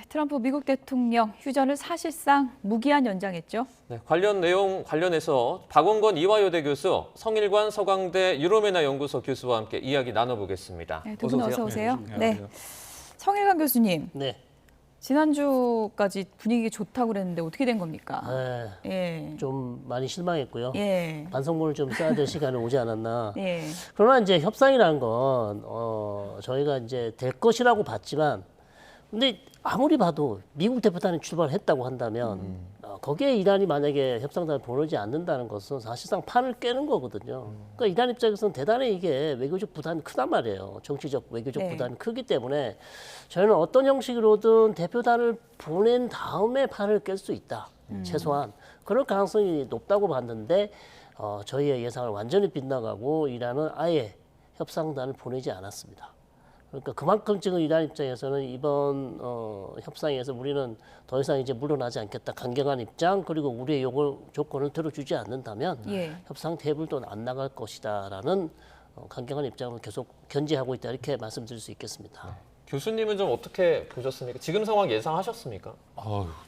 트럼프 미국 대통령 휴전을 사실상 무기한 연장했죠. 네, 관련 내용 관련해서 박원건 이화여대 교수, 성일관 서강대 유로메나 연구소 교수와 함께 이야기 나눠보겠습니다. 네, 두 분 어서 오세요. 네. 성일관 교수님. 네. 지난주까지 분위기 좋다고 그랬는데 어떻게 된 겁니까? 네. 좀 많이 실망했고요. 예. 반성문을 좀 써야 될 시간이 오지 않았나. 예. 그러나 이제 협상이라는 건 저희가 이제 될 것이라고 봤지만, 근데 아무리 봐도 미국 대표단이 출발했다고 한다면 거기에 이란이 만약에 협상단을 보내지 않는다는 것은 사실상 판을 깨는 거거든요. 그러니까 이란 입장에서는 대단히 이게 외교적 부담이 크단 말이에요. 정치적 외교적 네. 부담이 크기 때문에 저희는 어떤 형식으로든 대표단을 보낸 다음에 판을 깰 수 있다. 최소한 그럴 가능성이 높다고 봤는데 저희의 예상을 완전히 빗나가고 이란은 아예 협상단을 보내지 않았습니다. 그러니까 그만큼 지금 이란 입장에서는 이번 협상에서 우리는 더 이상 이제 물러나지 않겠다. 강경한 입장 그리고 우리의 조건을 들어주지 않는다면 예. 협상 테이블도 안 나갈 것이다라는 강경한 입장을 계속 견지하고 있다 이렇게 말씀드릴 수 있겠습니다. 교수님은 좀 어떻게 보셨습니까? 지금 상황 예상하셨습니까?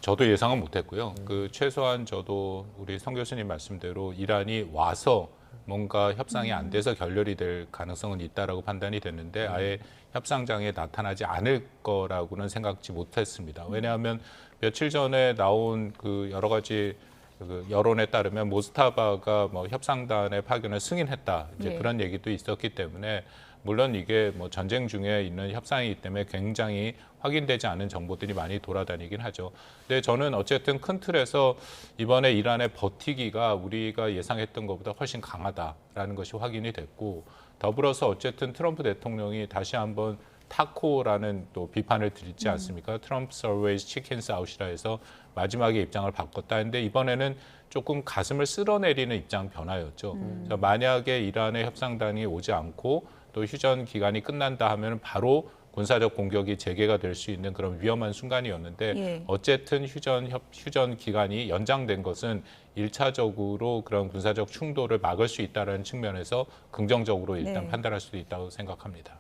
저도 예상은 못했고요. 최소한 저도 우리 성 교수님 말씀대로 이란이 와서 뭔가 협상이 안 돼서 결렬이 될 가능성은 있다라고 판단이 됐는데 아예 협상장에 나타나지 않을 거라고는 생각지 못했습니다. 왜냐하면 며칠 전에 나온 그 여러 가지 그 여론에 따르면 모스타바가 뭐 협상단의 파견을 승인했다 이제 예. 그런 얘기도 있었기 때문에 물론 이게 뭐 전쟁 중에 있는 협상이기 때문에 굉장히 확인되지 않은 정보들이 많이 돌아다니긴 하죠. 근데 저는 어쨌든 큰 틀에서 이번에 이란의 버티기가 우리가 예상했던 것보다 훨씬 강하다라는 것이 확인이 됐고 더불어서 어쨌든 트럼프 대통령이 다시 한번 타코라는 또 비판을 드리지 않습니까? 트럼프's always chickens out이라 해서 마지막에 입장을 바꿨다 했는데 이번에는 조금 가슴을 쓸어내리는 입장 변화였죠. 그래서 만약에 이란의 협상단이 오지 않고 또 휴전 기간이 끝난다 하면 바로 군사적 공격이 재개가 될 수 있는 그런 위험한 순간이었는데 예. 어쨌든 휴전 기간이 연장된 것은 1차적으로 그런 군사적 충돌을 막을 수 있다는 측면에서 긍정적으로 일단 네. 판단할 수도 있다고 생각합니다.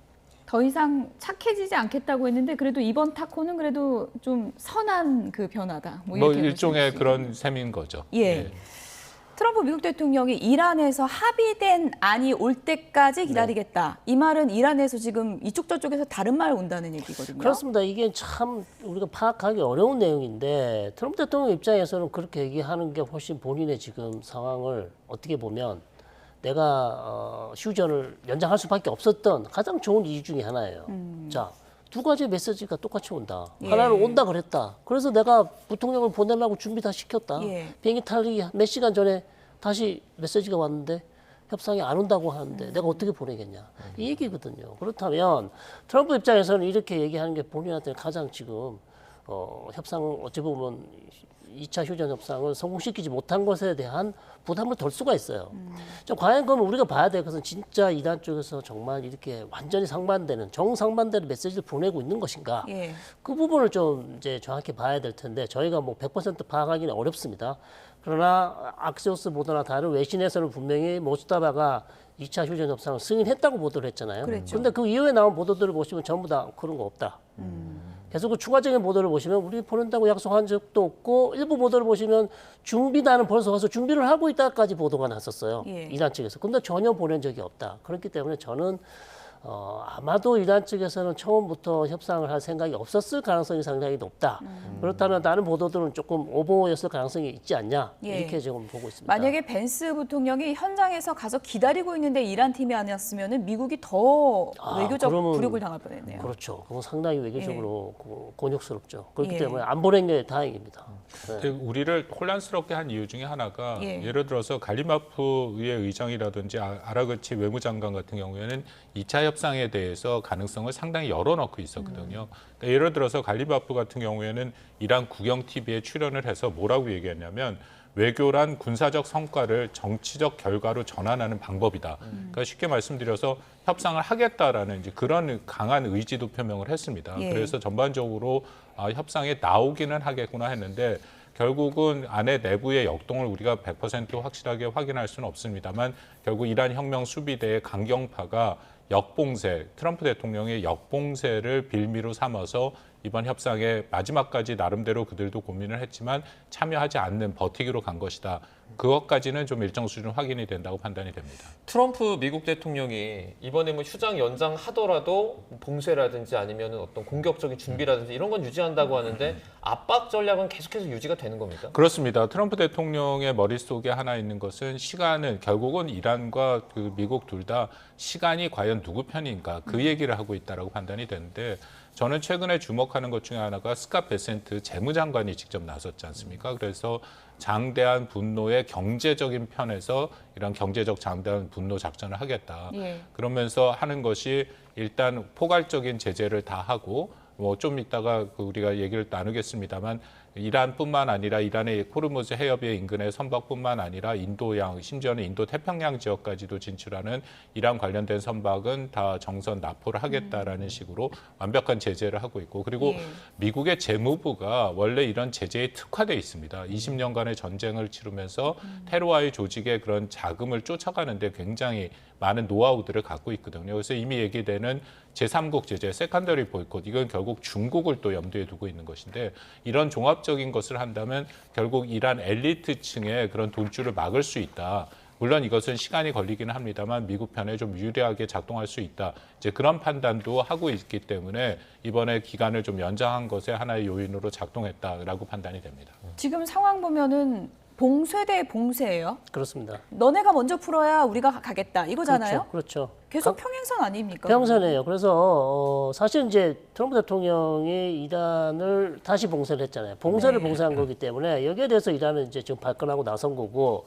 더 이상 착해지지 않겠다고 했는데 그래도 이번 타코는 그래도 좀 선한 그 변화다. 뭐 이렇게 일종의 보실 수 그런 셈인 거죠. 예. 트럼프 미국 대통령이 이란에서 합의된 안이 올 때까지 기다리겠다. 이 말은 이란에서 지금 이쪽 저쪽에서 다른 말 온다는 얘기거든요. 그렇습니다. 이게 참 우리가 파악하기 어려운 내용인데 트럼프 대통령 입장에서는 그렇게 얘기하는 게 훨씬 본인의 지금 상황을 어떻게 보면 내가 휴전을 연장할 수밖에 없었던 가장 좋은 이유 중에 하나예요. 자, 두 가지 메시지가 똑같이 온다. 예. 하나는 온다 그랬다. 그래서 내가 부통령을 보내려고 준비 다 시켰다. 예. 비행기 타기 몇 시간 전에 다시 메시지가 왔는데 협상이 안 온다고 하는데 내가 어떻게 보내겠냐. 이 얘기거든요. 그렇다면 트럼프 입장에서는 이렇게 얘기하는 게 본인한테 가장 지금 협상 어찌 보면 2차 휴전 협상을 성공시키지 못한 것에 대한 부담을 덜 수가 있어요. 과연 그럼 우리가 봐야 될 것은 진짜 이란 쪽에서 정말 이렇게 완전히 상반되는 정상반대의 메시지를 보내고 있는 것인가? 예. 그 부분을 좀 이제 정확히 봐야 될 텐데 저희가 뭐 100% 파악하기는 어렵습니다. 그러나 악시오스 보도나 다른 외신에서는 분명히 모스타바가 2차 휴전 협상을 승인했다고 보도를 했잖아요. 그랬죠. 그런데 그 이후에 나온 보도들을 보시면 전부 다 그런 거 없다. 계속 그 추가적인 보도를 보시면 우리 보낸다고 약속한 적도 없고 일부 보도를 보시면 준비단은 벌써 와서 준비를 하고 있다까지 보도가 났었어요. 예. 이란 측에서. 근데 전혀 보낸 적이 없다. 그렇기 때문에 저는 아마도 이란 측에서는 처음부터 협상을 할 생각이 없었을 가능성이 상당히 높다. 그렇다면 다른 보도들은 조금 오보였을 가능성이 있지 않냐 예. 이렇게 지금 보고 있습니다. 만약에 벤스 부통령이 현장에서 가서 기다리고 있는데 이란 팀이 아니었으면 미국이 더 외교적 그러면 굴욕을 당할 뻔했네요. 그렇죠. 그건 상당히 외교적으로 곤욕스럽죠. 그렇기 예. 때문에 안 보낸 게 다행입니다. 근데 우리를 혼란스럽게 한 이유 중에 하나가 예. 예를 들어서 갈리마프 의회 의장이라든지 아라그치 외무장관 같은 경우에는 2차 협상에 대해서 가능성을 상당히 열어놓고 있었거든요. 그러니까 예를 들어서 갈리마프 같은 경우에는 이란 국영 TV에 출연을 해서 뭐라고 얘기했냐면 외교란 군사적 성과를 정치적 결과로 전환하는 방법이다. 그러니까 쉽게 말씀드려서 협상을 하겠다라는 이제 그런 강한 의지도 표명을 했습니다. 예. 그래서 전반적으로 협상에 나오기는 하겠구나 했는데 결국은 안에 내부의 역동을 우리가 100% 확실하게 확인할 수는 없습니다만 결국 이란 혁명 수비대의 강경파가 역봉쇄, 트럼프 대통령의 역봉쇄를 빌미로 삼아서 이번 협상에 마지막까지 나름대로 그들도 고민을 했지만 참여하지 않는 버티기로 간 것이다. 그것까지는 좀 일정 수준 확인이 된다고 판단이 됩니다. 트럼프 미국 대통령이 이번에 뭐 휴장 연장하더라도 봉쇄라든지 아니면 어떤 공격적인 준비라든지 이런 건 유지한다고 하는데 압박 전략은 계속해서 유지가 되는 겁니까? 그렇습니다. 트럼프 대통령의 머릿속에 하나 있는 것은 시간은 결국은 이란과 그 미국 둘 다 시간이 과연 누구 편인가 그 얘기를 하고 있다라고 판단이 되는데 저는 최근에 주목하는 것 중에 하나가 스캇 베센트 재무장관이 직접 나섰지 않습니까? 그래서 장대한 분노의 경제적인 편에서 이런 경제적 장대한 분노 작전을 하겠다. 예. 그러면서 하는 것이 일단 포괄적인 제재를 다 하고 뭐 좀 이따가 우리가 얘기를 나누겠습니다만 이란뿐만 아니라 이란의 호르무즈 해협의 인근의 선박뿐만 아니라 인도양 심지어는 인도 태평양 지역까지도 진출하는 이란 관련된 선박은 다 정선 납포를 하겠다라는 식으로 완벽한 제재를 하고 있고 그리고 예. 미국의 재무부가 원래 이런 제재에 특화돼 있습니다. 20년간의 전쟁을 치르면서 테러와의 조직의 그런 자금을 쫓아가는데 굉장히 많은 노하우들을 갖고 있거든요. 그래서 이미 얘기되는 제3국 제재, 세컨더리 보이콧, 이건 결국 중국을 또 염두에 두고 있는 것인데 이런 종합적인 것을 한다면 결국 이란 엘리트층의 그런 돈줄을 막을 수 있다. 물론 이것은 시간이 걸리기는 합니다만 미국 편에 좀 유리하게 작동할 수 있다. 이제 그런 판단도 하고 있기 때문에 이번에 기간을 좀 연장한 것의 하나의 요인으로 작동했다라고 판단이 됩니다. 지금 상황 보면은 봉쇄 대 봉쇄예요. 그렇습니다. 너네가 먼저 풀어야 우리가 가겠다 이거잖아요. 그렇죠. 계속 평행선 아닙니까? 평선이에요. 그래서 사실 이제 트럼프 대통령이 이란을 다시 봉쇄를 했잖아요. 봉쇄를 봉쇄한 거기 때문에 여기에 대해서 이란은 이제 지금 발끈하고 나선 거고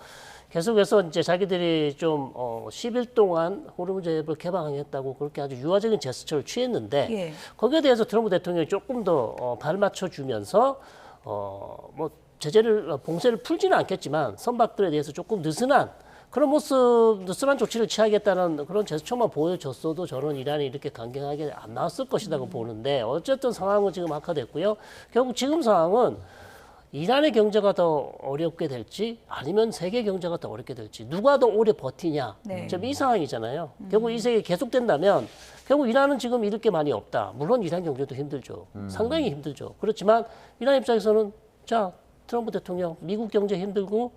계속해서 이제 자기들이 좀 10일 동안 호르무즈 해협을 개방하겠다고 그렇게 아주 유화적인 제스처를 취했는데 예. 거기에 대해서 트럼프 대통령이 조금 더 발맞춰 주면서 뭐 제재를 봉쇄를 풀지는 않겠지만 선박들에 대해서 조금 느슨한 그런 모습, 느슨한 조치를 취하겠다는 그런 제스처만 보여줬어도 저는 이란이 이렇게 강경하게 안 나왔을 것이라고 보는데 어쨌든 상황은 지금 악화됐고요. 결국 지금 상황은 이란의 경제가 더 어렵게 될지 아니면 세계 경제가 더 어렵게 될지 누가 더 오래 버티냐. 네. 지금 이 상황이잖아요. 결국 이 세계 계속된다면 결국 이란은 지금 잃을 게 많이 없다. 물론 이란 경제도 힘들죠. 상당히 힘들죠. 그렇지만 이란 입장에서는 자 트럼프 대통령 미국 경제 힘들고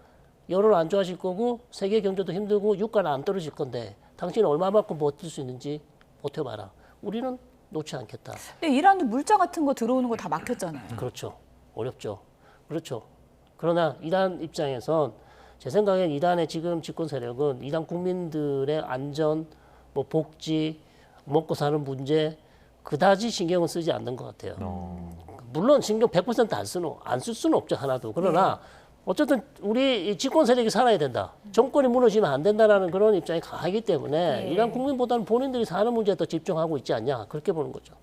여론 안 좋아질 거고 세계 경제도 힘들고 유가는 안 떨어질 건데 당신은 얼마만큼 버틸 수 있는지 버텨봐라. 우리는 놓지 않겠다. 근데 이란도 물자 같은 거 들어오는 거 다 막혔잖아요. 그렇죠. 어렵죠. 그렇죠. 그러나 이란 입장에선 제 생각엔 이란의 지금 집권 세력은 이란 국민들의 안전, 뭐 복지, 먹고 사는 문제 그다지 신경을 쓰지 않는 것 같아요. 물론 신경 100% 안 쓸 수는 없죠 하나도. 그러나 어쨌든 우리 집권 세력이 살아야 된다. 정권이 무너지면 안 된다라는 그런 입장이 강하기 때문에 이란 국민보다는 본인들이 사는 문제에 더 집중하고 있지 않냐 그렇게 보는 거죠.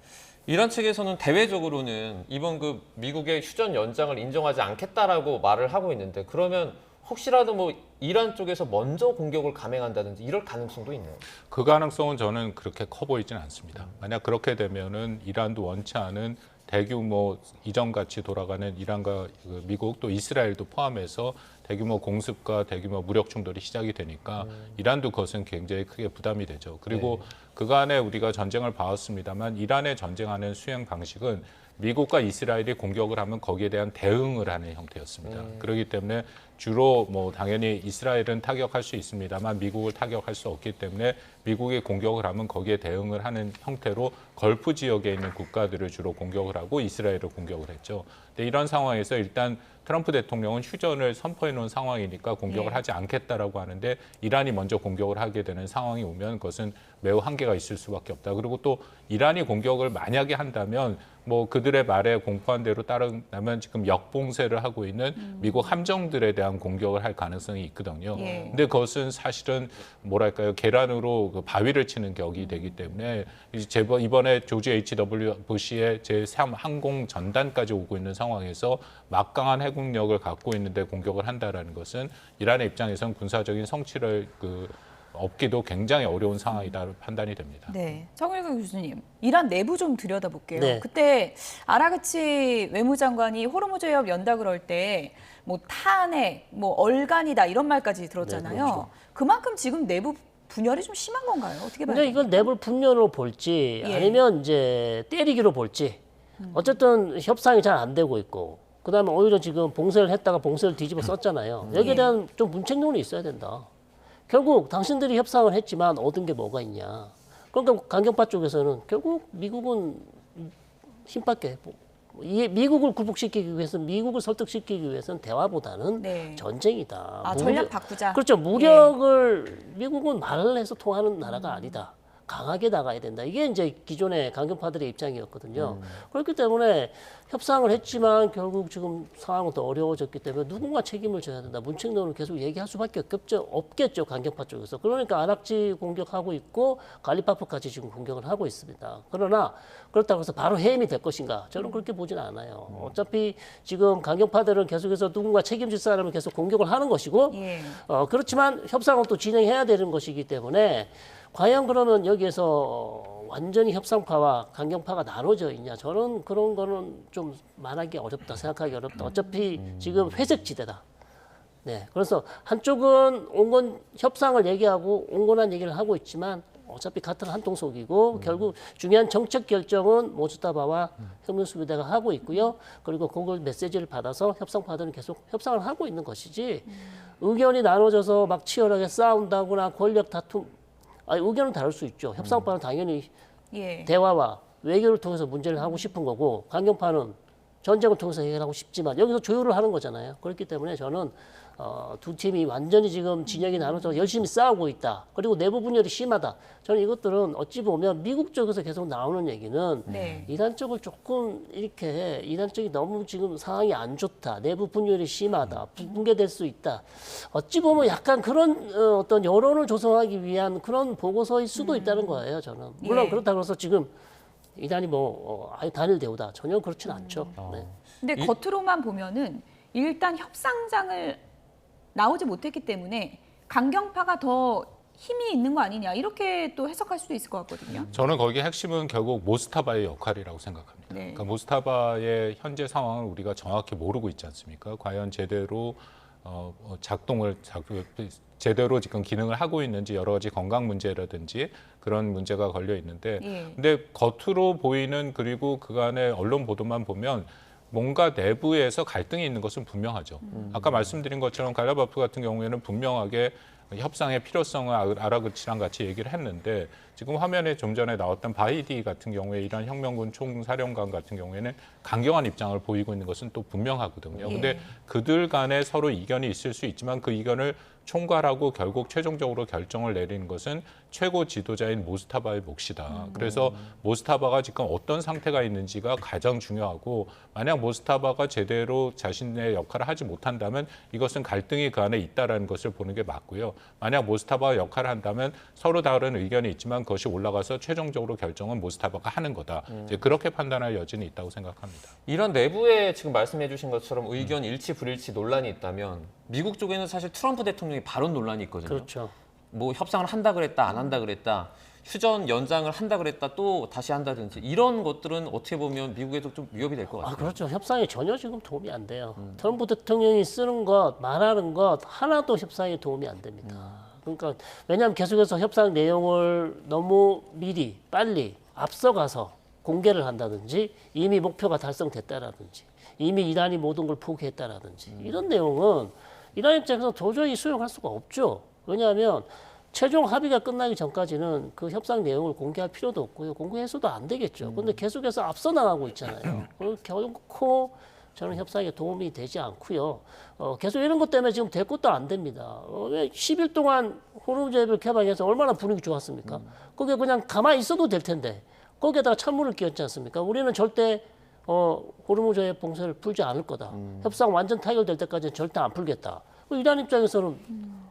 이란 측에서는 대외적으로는 이번 그 미국의 휴전 연장을 인정하지 않겠다라고 말을 하고 있는데 그러면 혹시라도 뭐 이란 쪽에서 먼저 공격을 감행한다든지 이럴 가능성도 있나요? 그 가능성은 저는 그렇게 커 보이지는 않습니다. 만약 그렇게 되면은 이란도 원치 않은 대규모 이전같이 돌아가는 이란과 미국 또 이스라엘도 포함해서 대규모 공습과 대규모 무력 충돌이 시작이 되니까 이란도 그것은 굉장히 크게 부담이 되죠. 그리고 그간에 우리가 전쟁을 봐왔습니다만 이란의 전쟁하는 수행 방식은 미국과 이스라엘이 공격을 하면 거기에 대한 대응을 하는 형태였습니다. 그렇기 때문에 주로 뭐 당연히 이스라엘은 타격할 수 있습니다만 미국을 타격할 수 없기 때문에 미국이 공격을 하면 거기에 대응을 하는 형태로 걸프 지역에 있는 국가들을 주로 공격을 하고 이스라엘을 공격을 했죠. 근데 이런 상황에서 일단 트럼프 대통령은 휴전을 선포해 놓은 상황이니까 공격을 하지 않겠다라고 하는데 이란이 먼저 공격을 하게 되는 상황이 오면 그것은 매우 한계가 있을 수밖에 없다. 그리고 또 이란이 공격을 만약에 한다면 뭐 그들의 말에 공포한 대로 따른다면 지금 역봉쇄를 하고 있는 미국 함정들에 대한 공격을 할 가능성이 있거든요. 예. 근데 그것은 사실은 뭐랄까요 계란으로 그 바위를 치는 격이 되기 때문에 이번에 조지 H.W. 부시의 제3 항공 전단까지 오고 있는 상황에서 막강한 해군력을 갖고 있는데 공격을 한다라는 것은 이란의 입장에선 군사적인 성취를 없기도 굉장히 어려운 상황이다 판단이 됩니다. 네, 정일국 교수님, 이란 내부 좀 들여다볼게요. 네. 그때 아라그치 외무장관이 호르무즈 해협 연다 그럴 때 뭐 탄핵, 뭐 얼간이다 이런 말까지 들었잖아요. 네, 그렇죠. 그만큼 지금 내부 분열이 좀 심한 건가요? 어떻게 봐요? 근데 이걸 내부 분열로 볼지 예. 아니면 이제 때리기로 볼지 어쨌든 협상이 잘 안 되고 있고 그다음에 오히려 지금 봉쇄를 했다가 봉쇄를 뒤집어 썼잖아요. 여기에 대한 좀 문책론이 있어야 된다. 결국 당신들이 협상을 했지만 얻은 게 뭐가 있냐. 그러니까 강경파 쪽에서는 결국 미국은 힘밖에 미국을 굴복시키기 위해서 미국을 설득시키기 위해서는 대화보다는 네. 전쟁이다. 아, 전략 바꾸자. 그렇죠. 무력을 미국은 말을 해서 통하는 나라가 아니다. 강하게 나가야 된다. 이게 이제 기존의 강경파들의 입장이었거든요. 그렇기 때문에 협상을 했지만 결국 지금 상황은 더 어려워졌기 때문에 누군가 책임을 져야 된다. 문책론을 계속 얘기할 수밖에 없겠죠. 강경파 쪽에서. 그러니까 안학지 공격하고 있고 갈리파프까지 지금 공격을 하고 있습니다. 그러나 그렇다고 해서 바로 해임이 될 것인가? 저는 그렇게 보지는 않아요. 어차피 지금 강경파들은 계속해서 누군가 책임질 사람을 계속 공격을 하는 것이고 예. 그렇지만 협상은 또 진행해야 되는 것이기 때문에 과연 그러면 여기에서 완전히 협상파와 강경파가 나눠져 있냐? 저는 그런 거는 좀 말하기 어렵다, 생각하기 어렵다. 어차피 지금 회색 지대다. 네, 그래서 한쪽은 온건 협상을 얘기하고 온건한 얘기를 하고 있지만 어차피 같은 한 통속이고 결국 중요한 정책 결정은 모스타바와 혁명수비대가 하고 있고요. 그리고 그걸 메시지를 받아서 협상파들은 계속 협상을 하고 있는 것이지 의견이 나눠져서 막 치열하게 싸운다거나 권력 다툼 의견은 다를 수 있죠. 협상파는 당연히 예. 대화와 외교를 통해서 문제를 하고 싶은 거고 강경파는 전쟁을 통해서 해결하고 싶지만 여기서 조율을 하는 거잖아요. 그렇기 때문에 저는 두 팀이 완전히 지금 진영이 나눠서 열심히 싸우고 있다. 그리고 내부 분열이 심하다. 저는 이것들은 어찌 보면 미국 쪽에서 계속 나오는 얘기는 네. 이란 쪽을 조금 이렇게 이란 쪽이 너무 지금 상황이 안 좋다. 내부 분열이 심하다. 붕괴될 수 있다. 어찌 보면 약간 그런 어떤 여론을 조성하기 위한 그런 보고서일 수도 있다는 거예요. 저는. 물론 예. 그렇다고 해서 지금 이란이 아예 단일 대우다. 전혀 그렇진 않죠. 네. 근데 겉으로만 보면은 일단 협상장을 나오지 못했기 때문에 강경파가 더 힘이 있는 거 아니냐 이렇게 또 해석할 수도 있을 것 같거든요. 저는 거기에 핵심은 결국 모스타바의 역할이라고 생각합니다. 네. 그러니까 모스타바의 현재 상황을 우리가 정확히 모르고 있지 않습니까? 과연 제대로 제대로 지금 기능을 하고 있는지 여러 가지 건강 문제라든지 그런 문제가 걸려 있는데 예. 근데 겉으로 보이는 그리고 그간의 언론 보도만 보면 뭔가 내부에서 갈등이 있는 것은 분명하죠. 아까 말씀드린 것처럼 갈라바프 같은 경우에는 분명하게 협상의 필요성을 아라그치랑 같이 얘기를 했는데 지금 화면에 좀 전에 나왔던 바이디 같은 경우에 이란 혁명군 총사령관 같은 경우에는 강경한 입장을 보이고 있는 것은 또 분명하거든요. 예. 근데 그들 간에 서로 이견이 있을 수 있지만 그 이견을 총괄하고 결국 최종적으로 결정을 내리는 것은 최고 지도자인 모스타바의 몫이다. 그래서 모스타바가 지금 어떤 상태가 있는지가 가장 중요하고 만약 모스타바가 제대로 자신의 역할을 하지 못한다면 이것은 갈등이 그 안에 있다라는 것을 보는 게 맞고요. 만약 모스타바가 역할을 한다면 서로 다른 의견이 있지만 그것이 올라가서 최종적으로 결정은 모스타바가 하는 거다. 이제 그렇게 판단할 여지는 있다고 생각합니다. 이란 내부에 지금 말씀해 주신 것처럼 의견 일치 불일치 논란이 있다면 미국 쪽에는 사실 트럼프 대통령이 발언 논란이 있거든요. 그렇죠. 뭐 협상을 한다 그랬다 안 한다 그랬다 휴전 연장을 한다 그랬다 또 다시 한다든지 이런 것들은 어떻게 보면 미국에도 좀 위협이 될 것 같아요. 그렇죠. 협상에 전혀 지금 도움이 안 돼요. 트럼프 대통령이 쓰는 것, 말하는 것 하나도 협상에 도움이 안 됩니다. 그러니까 왜냐하면 계속해서 협상 내용을 너무 미리 빨리 앞서가서 공개를 한다든지 이미 목표가 달성됐다라든지 이미 이란이 모든 걸 포기했다라든지 이런 내용은 이란 입장에서 도저히 수용할 수가 없죠. 왜냐하면 최종 합의가 끝나기 전까지는 그 협상 내용을 공개할 필요도 없고요. 공개해서도 안 되겠죠. 그런데 계속해서 앞서 나가고 있잖아요. 결코 저는 협상에 도움이 되지 않고요. 계속 이런 것 때문에 지금 될 것도 안 됩니다. 왜 10일 동안 호르무즈해협을 개방해서 얼마나 분위기 좋았습니까? 거기에 그냥 가만히 있어도 될 텐데 거기에다가 찬물을 끼얹지 않습니까? 우리는 절대 호르무즈해협 봉쇄를 풀지 않을 거다. 협상 완전 타결될 때까지는 절대 안 풀겠다. 이란 입장에서는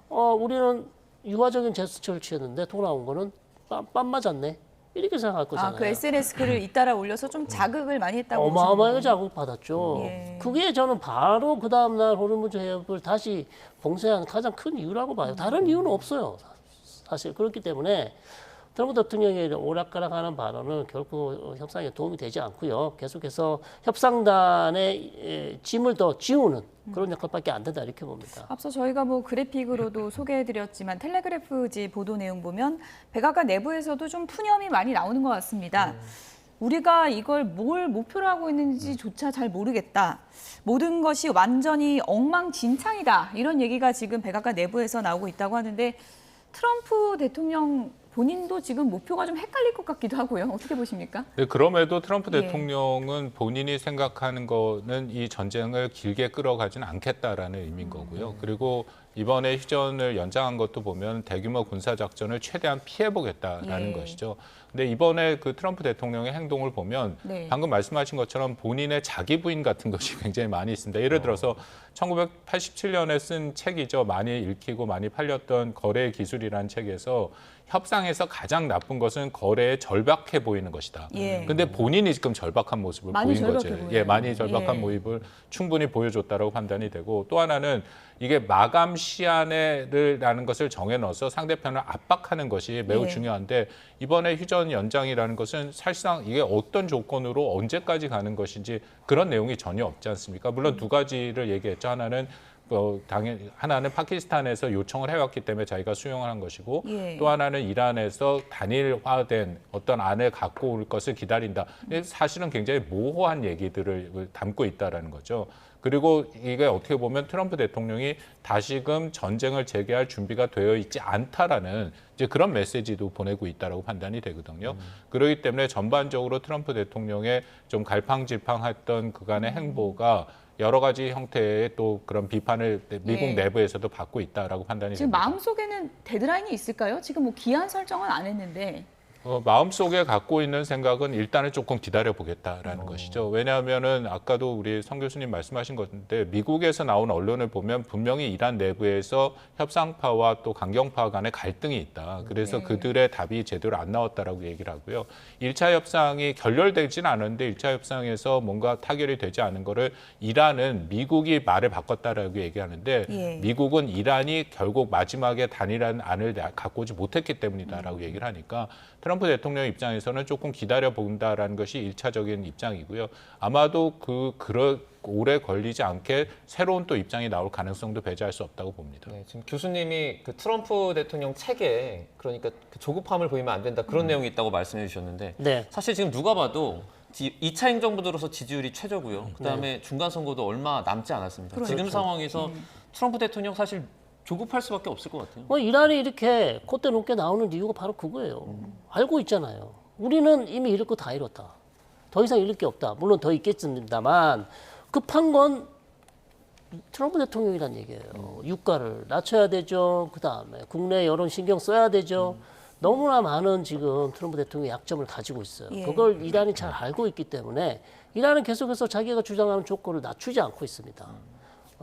우리는 유화적인 제스처를 취했는데 돌아온 거는 빰 맞았네. 이렇게 생각할 거잖아요. 그 SNS 글을 잇따라 올려서 좀 자극을 많이 했다고 어마어마하게 자극 받았죠. 예. 그게 저는 바로 그 다음날 호르무즈 해협을 다시 봉쇄한 가장 큰 이유라고 봐요. 다른 이유는 없어요. 사실 그렇기 때문에 트럼프 대통령의 오락가락하는 발언은 결코 협상에 도움이 되지 않고요. 계속해서 협상단의 짐을 더 지우는 그런 역할밖에 안 된다 이렇게 봅니다. 앞서 저희가 뭐 그래픽으로도 소개해드렸지만 텔레그래프지 보도 내용 보면 백악관 내부에서도 좀 푸념이 많이 나오는 것 같습니다. 우리가 이걸 뭘 목표로 하고 있는지조차 잘 모르겠다. 모든 것이 완전히 엉망진창이다. 이런 얘기가 지금 백악관 내부에서 나오고 있다고 하는데 트럼프 대통령 본인도 지금 목표가 좀 헷갈릴 것 같기도 하고요. 어떻게 보십니까? 네, 그럼에도 트럼프 예. 대통령은 본인이 생각하는 거는 이 전쟁을 길게 끌어가지는 않겠다라는 의미인 거고요. 그리고 이번에 휴전을 연장한 것도 보면 대규모 군사작전을 최대한 피해보겠다라는 예. 것이죠. 근데 이번에 그 트럼프 대통령의 행동을 보면 네. 방금 말씀하신 것처럼 본인의 자기 부인 같은 것이 굉장히 많이 있습니다. 예를 들어서 1987년에 쓴 책이죠. 많이 읽히고 많이 팔렸던 거래 기술이라는 책에서 협상에서 가장 나쁜 것은 거래에 절박해 보이는 것이다. 예. 근데 본인이 지금 절박한 모습을 많이 보인 거죠. 절박해 보여요. 예, 많이 절박한 예. 모습을 충분히 보여줬다라고 판단이 되고 또 하나는 이게 마감 시한에라는 것을 정해 넣어서 상대편을 압박하는 것이 매우 예. 중요한데 이번에 휴전 연장이라는 것은 사실상 이게 어떤 조건으로 언제까지 가는 것인지 그런 내용이 전혀 없지 않습니까? 물론 두 가지를 얘기했죠. 하나는 당연히 하나는 파키스탄에서 요청을 해왔기 때문에 자기가 수용을 한 것이고 예. 또 하나는 이란에서 단일화된 어떤 안을 갖고 올 것을 기다린다. 사실은 굉장히 모호한 얘기들을 담고 있다라는 거죠. 그리고 이게 어떻게 보면 트럼프 대통령이 다시금 전쟁을 재개할 준비가 되어 있지 않다라는 이제 그런 메시지도 보내고 있다라고 판단이 되거든요. 그렇기 때문에 전반적으로 트럼프 대통령의 좀 갈팡질팡했던 그간의 행보가 여러 가지 형태의 또 그런 비판을 미국 예. 내부에서도 받고 있다라고 판단이 지금 됩니다. 마음속에는 데드라인이 있을까요? 지금 뭐 기한 설정은 안 했는데. 마음속에 갖고 있는 생각은 일단은 조금 기다려보겠다라는 것이죠. 왜냐하면은 아까도 우리 성 교수님 말씀하신 건데 미국에서 나온 언론을 보면 분명히 이란 내부에서 협상파와 또 강경파 간의 갈등이 있다. 그래서 네. 그들의 답이 제대로 안 나왔다라고 얘기를 하고요. 1차 협상이 결렬되지는 않았는데 1차 협상에서 뭔가 타결이 되지 않은 거를 이란은 미국이 말을 바꿨다라고 얘기하는데 예. 미국은 이란이 결국 마지막에 단일한 안을 갖고 오지 못했기 때문이다라고 얘기를 하니까 트럼프 대통령 입장에서는 조금 기다려본다라는 것이 일차적인 입장이고요. 아마도 그런 오래 걸리지 않게 새로운 또 입장이 나올 가능성도 배제할 수 없다고 봅니다. 네, 지금 교수님이 그 트럼프 대통령 책에 그러니까 그 조급함을 보이면 안 된다 그런 내용이 있다고 말씀해 주셨는데 네. 사실 지금 누가 봐도 2차 행정부 들어서 지지율이 최저고요. 그다음에 중간 선거도 얼마 남지 않았습니다. 그렇죠. 지금 상황에서 트럼프 대통령 사실 조급할 수밖에 없을 것 같아요. 뭐 이란이 이렇게 콧대 높게 나오는 이유가 바로 그거예요. 알고 있잖아요. 우리는 이미 잃을 거 다 잃었다. 더 이상 잃을 게 없다. 물론 더 있겠습니다만 급한 건 트럼프 대통령이란 얘기예요. 유가를 낮춰야 되죠. 그다음에 국내 여론 신경 써야 되죠. 너무나 많은 지금 트럼프 대통령의 약점을 가지고 있어요. 예. 그걸 이란이 잘 알고 있기 때문에 이란은 계속해서 자기가 주장하는 조건을 낮추지 않고 있습니다.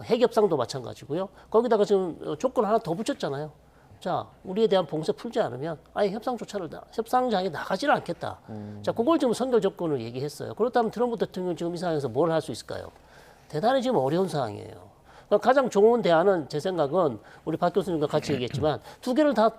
핵협상도 마찬가지고요. 거기다가 지금 조건 하나 더 붙였잖아요. 자, 우리에 대한 봉쇄 풀지 않으면 아예 협상장에 나가지를 않겠다. 자, 그걸 지금 선결 조건을 얘기했어요. 그렇다면 트럼프 대통령이 지금 이 상황에서 뭘 할 수 있을까요? 대단히 지금 어려운 상황이에요. 그러니까 가장 좋은 대안은 제 생각은 우리 박 교수님과 같이 얘기했지만 두 개를 다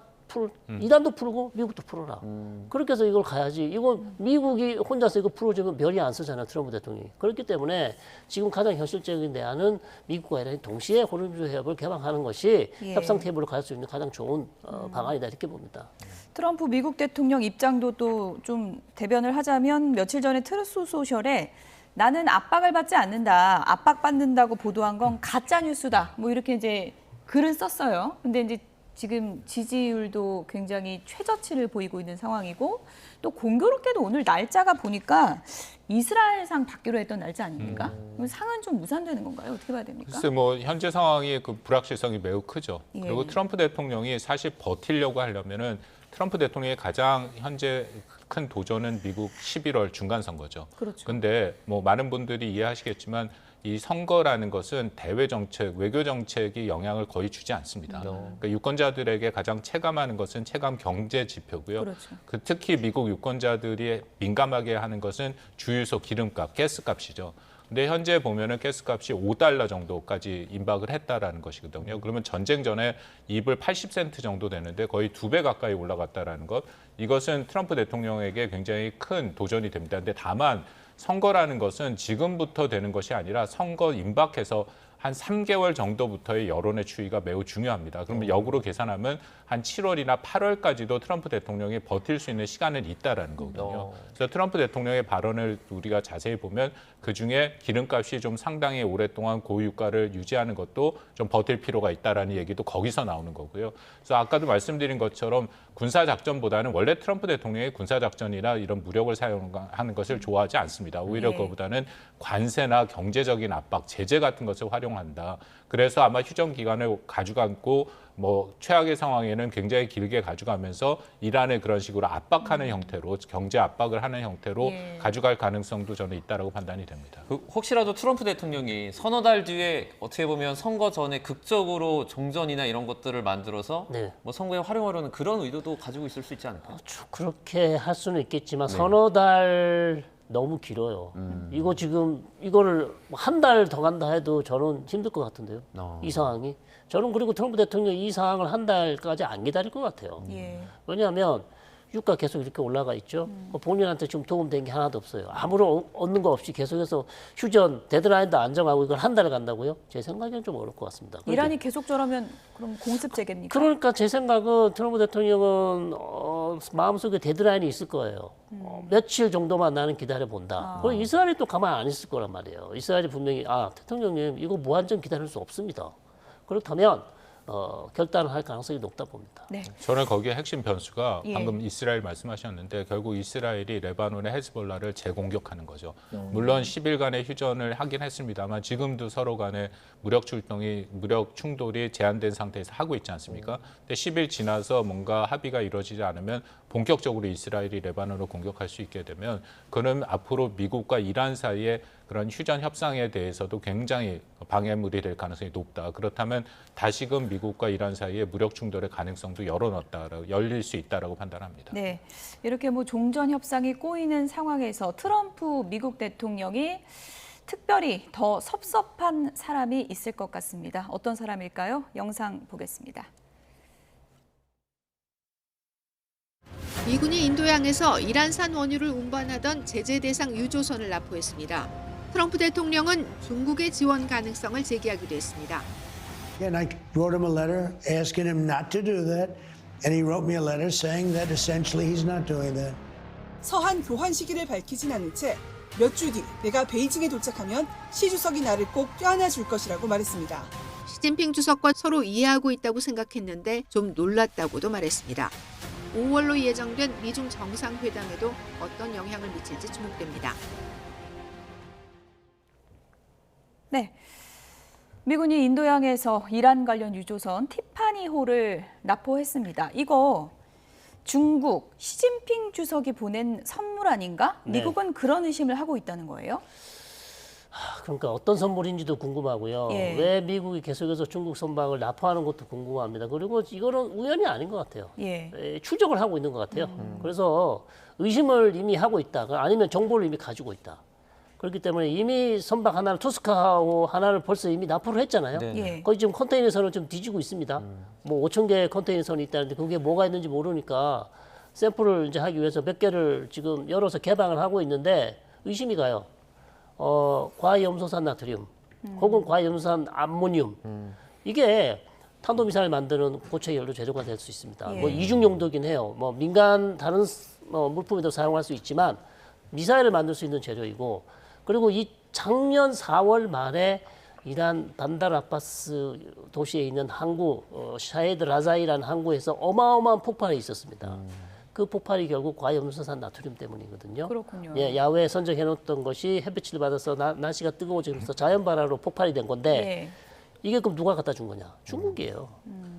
이란도 풀고 미국도 풀어라. 그렇게 해서 이걸 가야지. 이건 미국이 혼자서 이거 풀어주면 별이 안 쓰잖아요. 트럼프 대통령이. 그렇기 때문에 지금 가장 현실적인 대안은 미국과 이란이 동시에 호르무즈 해협을 개방하는 것이 예. 협상 테이블로 갈 수 있는 가장 좋은 방안이다 이렇게 봅니다. 트럼프 미국 대통령 입장도 또 좀 대변을 하자면 며칠 전에 트루스 소셜에 나는 압박을 받지 않는다. 압박받는다고 보도한 건 가짜 뉴스다. 뭐 이렇게 이제 글을 썼어요. 근데 이제 지금 지지율도 굉장히 최저치를 보이고 있는 상황이고 또 공교롭게도 오늘 날짜가 보니까 이스라엘상 받기로 했던 날짜 아닙니까? 그럼 상은 좀 무산되는 건가요? 어떻게 봐야 됩니까? 글쎄 뭐 현재 상황이 그 불확실성이 매우 크죠. 예. 그리고 트럼프 대통령이 사실 버티려고 하려면은 트럼프 대통령의 가장 현재 큰 도전은 미국 11월 중간 선거죠. 그렇죠. 근데 뭐 많은 분들이 이해하시겠지만 이 선거라는 것은 대외 정책, 외교 정책이 영향을 거의 주지 않습니다. 그러니까 유권자들에게 가장 체감하는 것은 체감 경제 지표고요. 그렇죠. 특히 미국 유권자들이 민감하게 하는 것은 주유소 기름값, 가스값이죠. 근데 현재 보면은 가스값이 $5 정도까지 임박을 했다라는 것이거든요. 그러면 전쟁 전에 2불 80센트 정도 되는데 거의 2배 가까이 올라갔다라는 것. 이것은 트럼프 대통령에게 굉장히 큰 도전이 됩니다. 근데 다만 선거라는 것은 지금부터 되는 것이 아니라 선거 임박해서 한 3개월 정도부터의 여론의 추이가 매우 중요합니다. 그러면 역으로 계산하면 한 7월이나 8월까지도 트럼프 대통령이 버틸 수 있는 시간은 있다라는 거거든요. 그래서 트럼프 대통령의 발언을 우리가 자세히 보면 그중에 기름값이 좀 상당히 오랫동안 고유가를 유지하는 것도 좀 버틸 필요가 있다라는 얘기도 거기서 나오는 거고요. 그래서 아까도 말씀드린 것처럼 군사작전보다는 원래 트럼프 대통령이 군사작전이나 이런 무력을 사용하는 것을 좋아하지 않습니다. 오히려 예. 그거보다는 관세나 경제적인 압박, 제재 같은 것을 활용한다. 그래서 아마 휴전 기간을 가져가고 뭐 최악의 상황에는 굉장히 길게 가져가면서 이란을 그런 식으로 압박하는 형태로 경제 압박을 하는 형태로 예. 가져갈 가능성도 저는 있다라고 판단이 됩니다. 혹시라도 트럼프 대통령이 서너 달 뒤에 어떻게 보면 선거 전에 극적으로 종전이나 이런 것들을 만들어서 네. 뭐 선거에 활용하려는 그런 의도도 가지고 있을 수 있지 않을까요? 그렇게 할 수는 있겠지만 서너 달 너무 길어요. 이거 지금 이거를 한 달 더 간다 해도 저는 힘들 것 같은데요. 이 상황이. 저는 그리고 트럼프 대통령이 이 상황을 한 달까지 안 기다릴 것 같아요. 예. 왜냐하면 유가 계속 이렇게 올라가 있죠. 본인한테 지금 도움된 게 하나도 없어요. 아무런 얻는 거 없이 계속해서 휴전 데드라인도 안 정하고 이걸 한 달을 간다고요? 제 생각에는 좀 어려울 것 같습니다. 이란이 계속 저러면 그럼 공습 재개입니까? 그러니까 제 생각은 트럼프 대통령은 마음속에 데드라인이 있을 거예요. 며칠 정도만 나는 기다려 본다. 그리고 이스라엘이 또 가만 안 있을 거란 말이에요. 이스라엘이 분명히 대통령님 이거 무한정 기다릴 수 없습니다. 그렇다면 결단을 할 가능성이 높다 봅니다. 네. 저는 거기에 핵심 변수가 예. 방금 이스라엘 말씀하셨는데 결국 이스라엘이 레바논의 헤즈볼라를 재공격하는 거죠. 물론 10일간의 휴전을 하긴 했습니다만 지금도 서로 간에 무력 충돌이 제한된 상태에서 하고 있지 않습니까? 근데 10일 지나서 뭔가 합의가 이루어지지 않으면 본격적으로 이스라엘이 레바논을 공격할 수 있게 되면 그는 앞으로 미국과 이란 사이에 그런 휴전 협상에 대해서도 굉장히 방해물이 될 가능성이 높다. 그렇다면 다시금 미국과 이란 사이에 무력 충돌의 가능성도 열릴 수 있다라고 판단합니다. 네. 이렇게 뭐 종전 협상이 꼬이는 상황에서 트럼프 미국 대통령이 특별히 더 섭섭한 사람이 있을 것 같습니다. 어떤 사람일까요? 영상 보겠습니다. 미군이 인도양에서 이란산 원유를 운반하던 제재 대상 유조선을 납포했습니다. 트럼프 대통령은 중국의 지원 가능성을 제기하기도 했습니다. And I wrote him a letter asking him not to do that, and he wrote me a letter saying that essentially he's not doing that. 서한 교환 시기를 밝히진 않은 채 몇 주 뒤 내가 베이징에 도착하면 시 주석이 나를 꼭 껴안아 줄 것이라고 말했습니다. 시진핑 주석과 서로 이해하고 있다고 생각했는데 좀 놀랐다고도 말했습니다. 5월로 예정된 미중 정상회담에도 어떤 영향을 미칠지 주목됩니다. 네. 미군이 인도양에서 이란 관련 유조선 티파니호를 납포했습니다. 이거 중국 시진핑 주석이 보낸 선물 아닌가? 네. 미국은 그런 의심을 하고 있다는 거예요. 그러니까 어떤 선물인지도 궁금하고요. 예. 왜 미국이 계속해서 중국 선박을 납포하는 것도 궁금합니다. 그리고 이거는 우연이 아닌 것 같아요. 예. 추적을 하고 있는 것 같아요. 그래서 의심을 이미 하고 있다. 아니면 정보를 이미 가지고 있다. 그렇기 때문에 이미 선박 하나를 토스카호 하나를 벌써 이미 납포를 했잖아요. 네. 예. 거기 지금 컨테이너선을 좀 뒤지고 있습니다. 뭐 5천 개의 컨테이너선이 있다는데 그게 뭐가 있는지 모르니까 샘플을 이제 하기 위해서 몇 개를 지금 열어서 개방을 하고 있는데 의심이 가요. 과염소산 나트륨 혹은 과염소산 암모늄 이게 탄도미사일 만드는 고체 연료 재료가 될 수 있습니다. 예. 뭐 이중 용도긴 해요. 뭐 민간 다른 물품에도 사용할 수 있지만 미사일을 만들 수 있는 재료이고 그리고 이 작년 4월 말에 이란 반달 아바스 도시에 있는 항구 샤헤드 라자이라는 항구에서 어마어마한 폭발이 있었습니다. 그 폭발이 결국 과염소산 나트륨 때문이거든요. 그렇군요. 예, 야외에 선정해놓던 것이 햇빛을 받아서 날씨가 뜨거워지면서 자연발화로 폭발이 된 건데 예. 이게 그럼 누가 갖다 준 거냐? 중국이에요.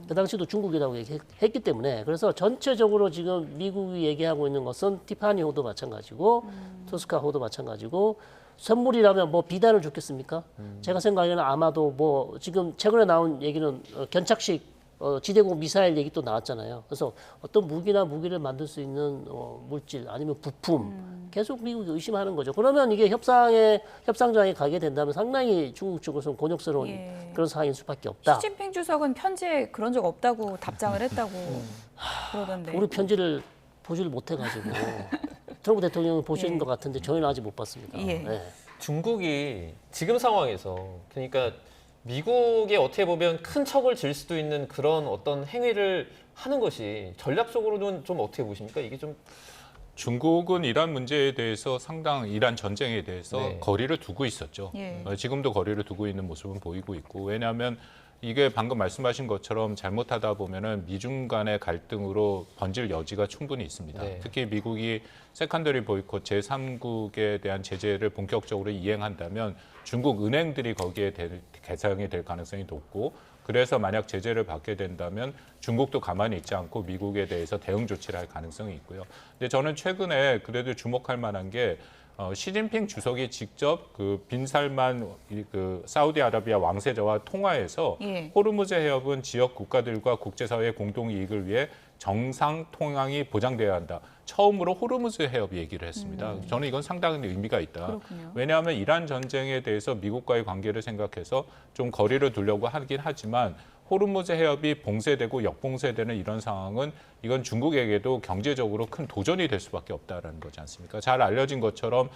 그 당시도 중국이라고 얘기했기 때문에 그래서 전체적으로 지금 미국이 얘기하고 있는 것은 티파니호도 마찬가지고 토스카호도 마찬가지고 선물이라면 뭐 비단을 줬겠습니까? 제가 생각에는 아마도 뭐 지금 최근에 나온 얘기는 견착식 지대공 미사일 얘기 또 나왔잖아요. 그래서 어떤 무기를 만들 수 있는 물질 아니면 부품 계속 미국이 의심하는 거죠. 그러면 이게 협상장에 가게 된다면 상당히 중국 쪽으로서는 곤욕스러운 예. 그런 상황일 수밖에 없다. 시진핑 주석은 편지에 그런 적 없다고 답장을 했다고 그러던데. 우리 편지를 보지를 못해가지고 트럼프 대통령은 보시는 것 같은데 저희는 아직 못 봤습니다. 예. 네. 중국이 지금 상황에서 그러니까 미국에 어떻게 보면 큰 척을 질 수도 있는 그런 어떤 행위를 하는 것이 전략적으로는 좀 어떻게 보십니까? 이게 좀 중국은 이란 문제에 대해서 상당 이란 전쟁에 대해서 네. 거리를 두고 있었죠. 예. 지금도 거리를 두고 있는 모습은 보이고 있고 왜냐하면 이게 방금 말씀하신 것처럼 잘못하다 보면은 미중 간의 갈등으로 번질 여지가 충분히 있습니다. 네. 특히 미국이 세컨더리 보이콧 제3국에 대한 제재를 본격적으로 이행한다면 중국 은행들이 거기에 개사용이 될 가능성이 높고 그래서 만약 제재를 받게 된다면 중국도 가만히 있지 않고 미국에 대해서 대응 조치를 할 가능성이 있고요. 근데 저는 최근에 그래도 주목할 만한 게 시진핑 주석이 직접 그 빈살만 그 사우디아라비아 왕세자와 통화해서 예. 호르무즈 해협은 지역 국가들과 국제사회의 공동 이익을 위해 정상 통항이 보장돼야 한다. 처음으로 호르무즈 해협 얘기를 했습니다. 저는 이건 상당히 의미가 있다. 그렇군요. 왜냐하면 이란 전쟁에 대해서 미국과의 관계를 생각해서 좀 거리를 두려고 하긴 하지만 호르무즈 해협이 봉쇄되고 역봉쇄되는 이런 상황은 이건 중국에게도 경제적으로 큰 도전이 될 수밖에 없다라는 거지 않습니까? 잘 알려진 것처럼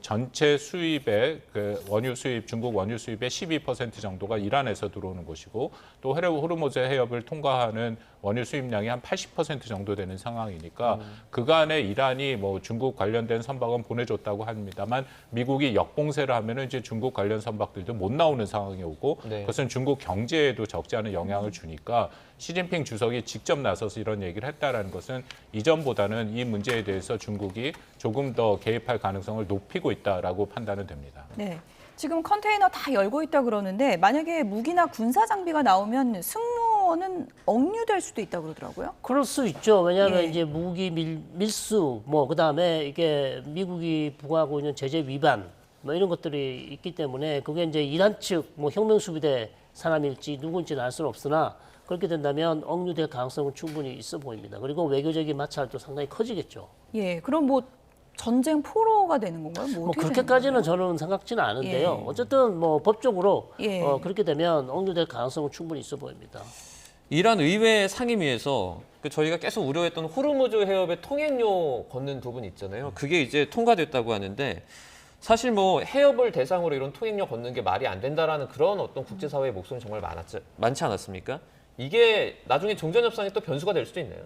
전체 수입의 그 원유 수입, 중국 원유 수입의 12% 정도가 이란에서 들어오는 것이고 또 호르무즈 해협을 통과하는 원유 수입량이 한 80% 정도 되는 상황이니까 그간에 이란이 뭐 중국 관련된 선박은 보내줬다고 합니다만 미국이 역봉쇄를 하면은 이제 중국 관련 선박들도 못 나오는 상황이 오고 네. 그것은 중국 경제에도 적지 않은 영향을 주니까 시진핑 주석이 직접 나서서 이런 얘기를 했다라는 것은 이전보다는 이 문제에 대해서 중국이 조금 더 개입할 가능성을 높이고 있다라고 판단은 됩니다. 네. 지금 컨테이너 다 열고 있다 그러는데 만약에 무기나 군사 장비가 나오면 승무원은 억류될 수도 있다 그러더라고요. 그럴 수 있죠. 왜냐하면 예. 이제 무기 밀수, 뭐 그다음에 이게 미국이 부과하고 있는 제재 위반, 뭐 이런 것들이 있기 때문에 그게 이제 이란 측 뭐 혁명수비대 사람일지 누구인지는 알 수는 없으나 그렇게 된다면 억류될 가능성은 충분히 있어 보입니다. 그리고 외교적인 마찰도 상당히 커지겠죠. 예. 그럼 뭐 전쟁 포로가 되는 건가요? 뭐 뭐 어떻게 되는 그렇게까지는 건가요? 저는 생각지는 않은데요. 예. 어쨌든 뭐 법적으로 예. 그렇게 되면 억류될 가능성은 충분히 있어 보입니다. 이란 의회 상임위에서 저희가 계속 우려했던 호르무즈 해협의 통행료 걷는 부분 있잖아요. 그게 이제 통과됐다고 하는데 사실 뭐 해협을 대상으로 이런 통행료 걷는 게 말이 안 된다라는 그런 어떤 국제사회의 목소리는 정말 많지 않았습니까? 이게 나중에 종전협상에 또 변수가 될 수도 있나요?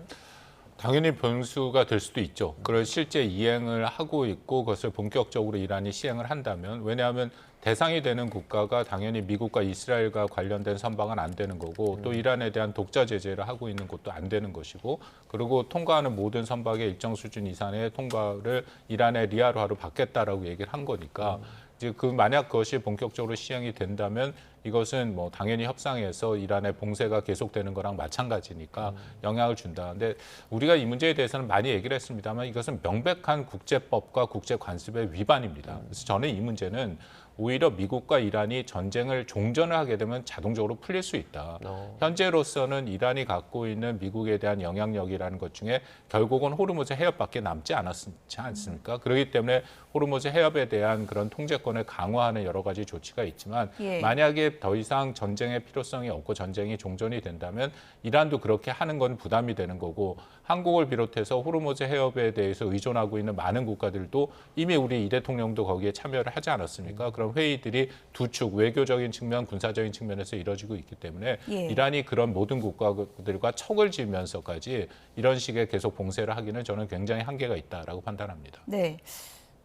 당연히 변수가 될 수도 있죠. 그걸 실제 이행을 하고 있고 그것을 본격적으로 이란이 시행을 한다면 왜냐하면 대상이 되는 국가가 당연히 미국과 이스라엘과 관련된 선박은 안 되는 거고 또 이란에 대한 독자 제재를 하고 있는 것도 안 되는 것이고 그리고 통과하는 모든 선박의 일정 수준 이상의 통과를 이란의 리아르화로 받겠다라고 얘기를 한 거니까 이제 그 만약 그것이 본격적으로 시행이 된다면 이것은 뭐 당연히 협상에서 이란의 봉쇄가 계속되는 거랑 마찬가지니까 영향을 준다. 근데 우리가 이 문제에 대해서는 많이 얘기를 했습니다만 이것은 명백한 국제법과 국제관습의 위반입니다. 그래서 저는 이 문제는 오히려 미국과 이란이 전쟁을 종전을 하게 되면 자동적으로 풀릴 수 있다. 현재로서는 이란이 갖고 있는 미국에 대한 영향력이라는 것 중에 결국은 호르무즈 해협밖에 남지 않지 않습니까? 그렇기 때문에 호르무즈 해협에 대한 그런 통제권을 강화하는 여러 가지 조치가 있지만 예. 만약에 더 이상 전쟁의 필요성이 없고 전쟁이 종전이 된다면 이란도 그렇게 하는 건 부담이 되는 거고 한국을 비롯해서 호르무즈 해협에 대해서 의존하고 있는 많은 국가들도 이미 우리 이 대통령도 거기에 참여를 하지 않았습니까? 그런 회의들이 두 축 외교적인 측면, 군사적인 측면에서 이루어지고 있기 때문에 예. 이란이 그런 모든 국가들과 척을 지면서까지 이런 식의 계속 봉쇄를 하기는 저는 굉장히 한계가 있다라고 판단합니다. 네.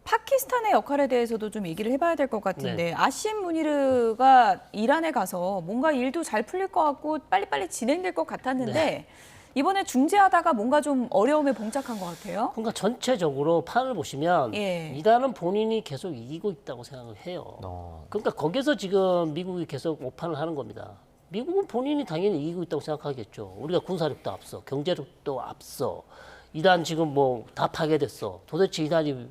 파키스탄의 역할에 대해서도 좀 얘기를 해봐야 될 것 같은데 네. 아심 무니르가 이란에 가서 뭔가 일도 잘 풀릴 것 같고 빨리빨리 진행될 것 같았는데 네. 이번에 중재하다가 뭔가 좀 어려움에 봉착한 것 같아요. 그러니까 전체적으로 판을 보시면 예. 이란은 본인이 계속 이기고 있다고 생각을 해요. 그러니까 거기서 지금 미국이 계속 오판을 하는 겁니다. 미국은 본인이 당연히 이기고 있다고 생각하겠죠. 우리가 군사력도 앞서, 경제력도 앞서, 이란 지금 뭐 다 파괴됐어. 도대체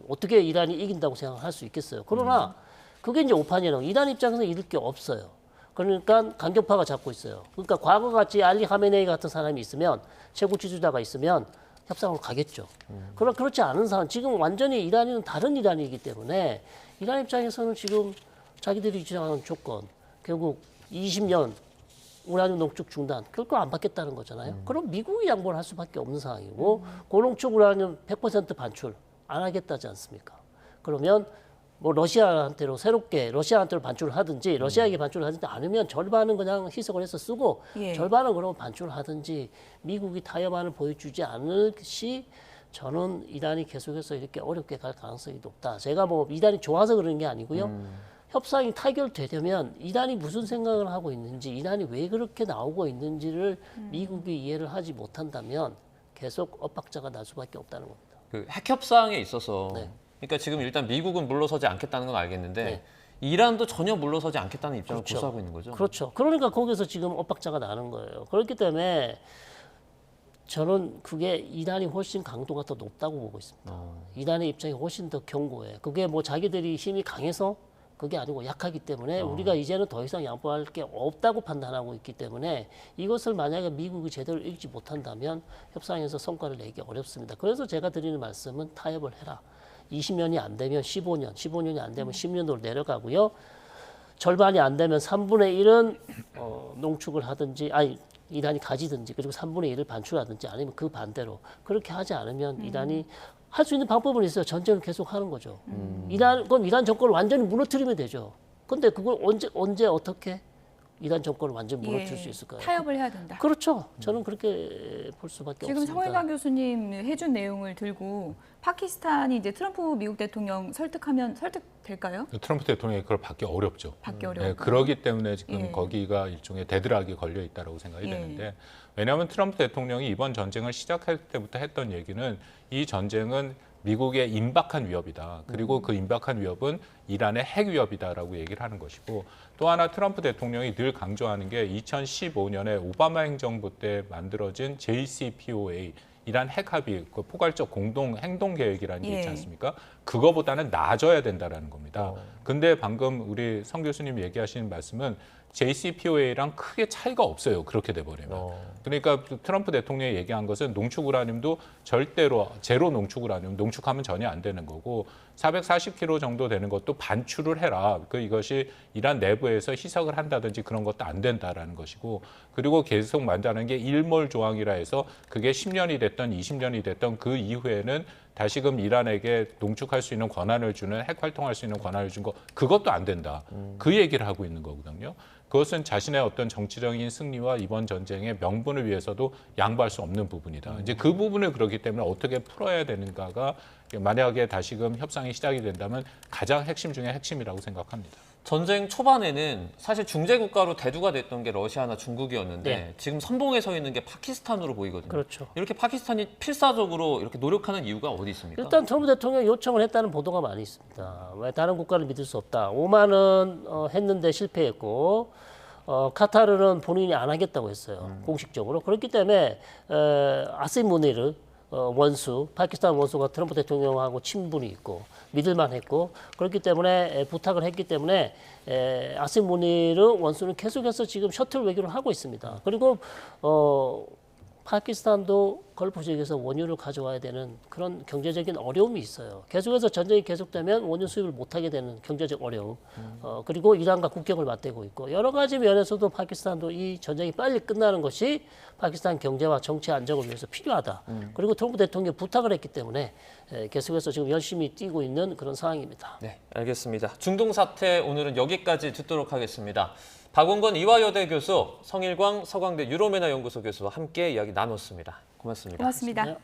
어떻게 이란이 이긴다고 생각할 수 있겠어요. 그러나 그게 이제 오판이라고. 이란 입장에서 잃을 게 없어요. 그러니까 강경파가 잡고 있어요. 그러니까 과거같이 알리 하메네이 같은 사람이 있으면 최고 지도자가 있으면 협상으로 가겠죠. 그러나 그렇지 않은 사람, 지금 완전히 이란은 다른 이란이기 때문에 이란 입장에서는 지금 자기들이 주장하는 조건, 결국 20년 우라늄 농축 중단, 결코 안 받겠다는 거잖아요. 그럼 미국이 양보를 할 수밖에 없는 상황이고 고농축 우라늄 100% 반출 안 하겠다지 않습니까? 그러면 뭐 러시아한테로 새롭게 러시아한테로 반출을 하든지 러시아에게 반출을 하든지 않으면 절반은 그냥 희석을 해서 쓰고 예. 절반은 그러면 반출을 하든지 미국이 타협안을 보여주지 않을 시 저는 이란이 계속해서 이렇게 어렵게 갈 가능성이 높다. 제가 뭐 이란이 좋아서 그러는 게 아니고요. 협상이 타결되려면 이란이 무슨 생각을 하고 있는지, 이란이 왜 그렇게 나오고 있는지를 미국이 이해를 하지 못한다면 계속 엇박자가 날 수밖에 없다는 겁니다. 그 핵 협상에 있어서 네. 그러니까 지금 일단 미국은 물러서지 않겠다는 건 알겠는데 네. 이란도 전혀 물러서지 않겠다는 입장을 그렇죠. 고수하고 있는 거죠. 그렇죠. 그러니까 거기서 지금 엇박자가 나는 거예요. 그렇기 때문에 저는 그게 이란이 훨씬 강도가 더 높다고 보고 있습니다. 이란의 입장이 훨씬 더 견고해. 그게 뭐 자기들이 힘이 강해서 그게 아니고 약하기 때문에 우리가 이제는 더 이상 양보할 게 없다고 판단하고 있기 때문에 이것을 만약에 미국이 제대로 읽지 못한다면 협상에서 성과를 내기 어렵습니다. 그래서 제가 드리는 말씀은 타협을 해라. 20년이 안 되면 15년, 15년이 안 되면 10년으로 내려가고요. 절반이 안 되면 3분의 1은 농축을 하든지, 아니 이란이 가지든지, 그리고 3분의 1을 반출하든지, 아니면 그 반대로 그렇게 하지 않으면 이란이 할 수 있는 방법은 있어요. 전쟁을 계속 하는 거죠. 그럼 이란 정권을 완전히 무너뜨리면 되죠. 근데 그걸 언제 어떻게 이란 정권을 완전히 무너뜨릴 수 있을까요? 타협을 해야 된다. 그렇죠. 저는 그렇게 볼 수밖에 지금 없습니다. 성일관 교수님 해준 내용을 들고 파키스탄이 이제 트럼프 미국 대통령 설득하면 설득될까요? 트럼프 대통령이 그걸 받기 어렵죠. 받기 어려워요. 그러기 때문에 지금 예. 거기가 일종의 데드락이 걸려 있다고 생각이 예. 되는데 왜냐하면 트럼프 대통령이 이번 전쟁을 시작할 때부터 했던 얘기는 이 전쟁은 미국의 임박한 위협이다. 그리고 그 임박한 위협은 이란의 핵 위협이다라고 얘기를 하는 것이고 또 하나 트럼프 대통령이 늘 강조하는 게 2015년에 오바마 행정부 때 만들어진 JCPOA 이란 핵 합의, 그 포괄적 공동 행동 계획이라는 게 있지 예. 않습니까? 그거보다는 나아져야 된다라는 겁니다. 근데 방금 우리 성 교수님 얘기하신 말씀은 JCPOA랑 크게 차이가 없어요. 그렇게 돼버리면. 그러니까 트럼프 대통령이 얘기한 것은 농축 우라늄도 절대로 제로 농축 우라늄, 농축하면 전혀 안 되는 거고 440kg 정도 되는 것도 반출을 해라. 이것이 이란 내부에서 희석을 한다든지 그런 것도 안 된다라는 것이고 그리고 계속 만드는 게 일몰 조항이라 해서 그게 10년이 됐던 20년이 됐던 그 이후에는 다시금 이란에게 농축할 수 있는 권한을 주는 핵 활동할 수 있는 권한을 준 거 그것도 안 된다. 그 얘기를 하고 있는 거거든요. 그것은 자신의 어떤 정치적인 승리와 이번 전쟁의 명분을 위해서도 양보할 수 없는 부분이다. 이제 그 부분을 그렇기 때문에 어떻게 풀어야 되는가가 만약에 다시금 협상이 시작이 된다면 가장 핵심 중에 핵심이라고 생각합니다. 전쟁 초반에는 사실 중재 국가로 대두가 됐던 게 러시아나 중국이었는데 네. 지금 선봉에 서 있는 게 파키스탄으로 보이거든요. 그렇죠. 이렇게 파키스탄이 필사적으로 이렇게 노력하는 이유가 어디 있습니까? 일단 트럼프 대통령이 요청을 했다는 보도가 많이 있습니다. 왜 다른 국가를 믿을 수 없다. 오만은 했는데 실패했고 카타르는 본인이 안 하겠다고 했어요. 공식적으로. 그렇기 때문에 아심 무니르 원수, 파키스탄 원수가 트럼프 대통령하고 친분이 있고 믿을만 했고 그렇기 때문에 부탁을 했기 때문에 아심 무니르 원수는 계속해서 지금 셔틀 외교를 하고 있습니다. 그리고 파키스탄도 걸프 지역에서 원유를 가져와야 되는 그런 경제적인 어려움이 있어요. 계속해서 전쟁이 계속되면 원유 수입을 못하게 되는 경제적 어려움. 그리고 이란과 국경을 맞대고 있고 여러 가지 면에서도 파키스탄도 이 전쟁이 빨리 끝나는 것이 파키스탄 경제와 정치 안정을 위해서 필요하다. 그리고 트럼프 대통령이 부탁을 했기 때문에 계속해서 지금 열심히 뛰고 있는 그런 상황입니다. 네, 알겠습니다. 중동 사태 오늘은 여기까지 듣도록 하겠습니다. 박원건 이화여대 교수, 성일광 서강대 유로메나 연구소 교수와 함께 이야기 나눴습니다. 고맙습니다. 고맙습니다. 네.